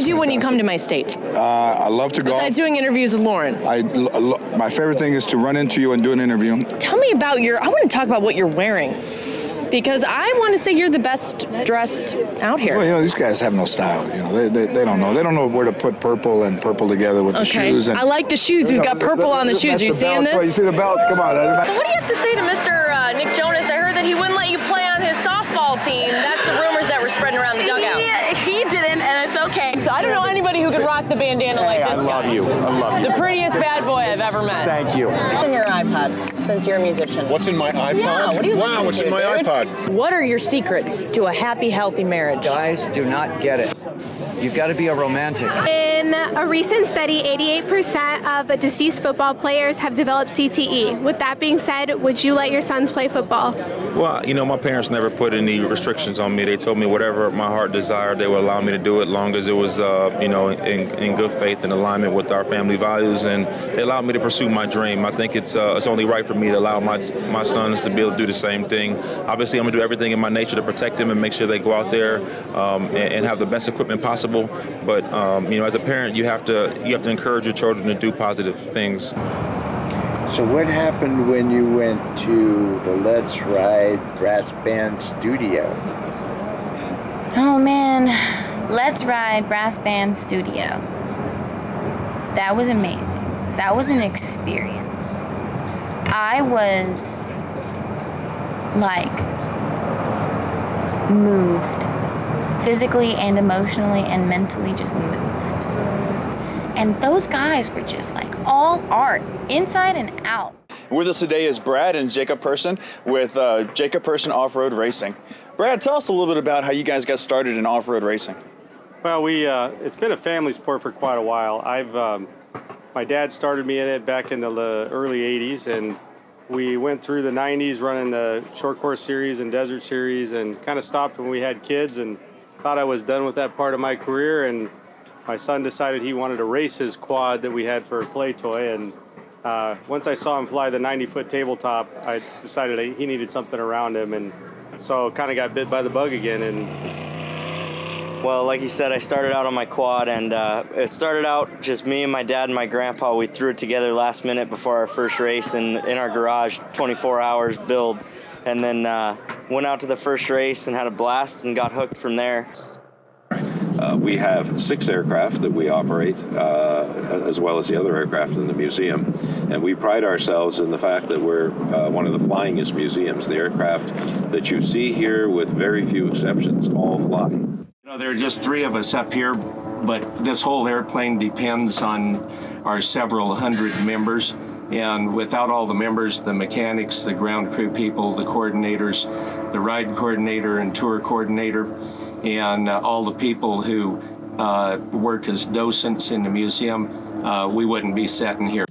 to do when you come to my state? I love to golf. Besides doing interviews with Lauren. My favorite thing is to run into you and do an interview. Tell me about I want to talk about what you're wearing. Because I want to say you're the best dressed out here. Well, these guys have no style. They don't know. They don't know where to put purple together with the shoes. And I like the shoes. We've got purple on the shoes. Are you seeing this? You see the belt? Come on. What do you have to say to Mr. Nick Jonas? I heard that he wouldn't let you play on his softball team. That's the rumors that were spreading around the dugout. He didn't, and it's okay. So I don't know anybody who could rock the bandana like this guy. I love you. The prettiest bad boy I've ever met. Thank you. What's in your iPod, since you're a musician? What's in my iPod? Yeah, what are you listening what's to, in my dude? iPod? What are your secrets to a happy, healthy marriage? Guys do not get it. You've got to be a romantic. In a recent study, 88% of deceased football players have developed CTE. With that being said, would you let your sons play football? Well, my parents never put any restrictions on me. They told me whatever my heart desired, they would allow me to do it, long as it was, in good faith and alignment with our family values, and they allowed me to pursue my dream. I think it's only right for me to allow my sons to be able to do the same thing. Obviously, I'm gonna do everything in my nature to protect them and make sure they go out there and have the best equipment possible. But as a parent, you have to encourage your children to do positive things. So what happened when you went to the Let's Ride Brass Band studio? Oh man, Let's Ride Brass Band Studio. That was amazing. That was an experience. I was moved. Physically and emotionally and mentally just moved. And those guys were just all art, inside and out. With us today is Brad and Jacob Person with Jacob Person Off-Road Racing. Brad, tell us a little bit about how you guys got started in off-road racing. Well, it's been a family sport for quite a while. My dad started me in it back in the early 80s, and we went through the 90s running the short course series and desert series, and kind of stopped when we had kids and thought I was done with that part of my career. And my son decided he wanted to race his quad that we had for a play toy, and once I saw him fly the 90-foot tabletop, I decided he needed something around him, and so kind of got bit by the bug again. And well, like you said, I started out on my quad, and it started out just me and my dad and my grandpa. We threw it together last minute before our first race in our garage, 24 hours build, and then went out to the first race and had a blast and got hooked from there. We have 6 aircraft that we operate, as well as the other aircraft in the museum. And we pride ourselves in the fact that we're one of the flyingest museums. The aircraft that you see here, with very few exceptions, all fly. There are just 3 of us up here, but this whole airplane depends on our several hundred members. And without all the members, the mechanics, the ground crew people, the coordinators, the ride coordinator and tour coordinator, and all the people who work as docents in the museum, we wouldn't be sitting here.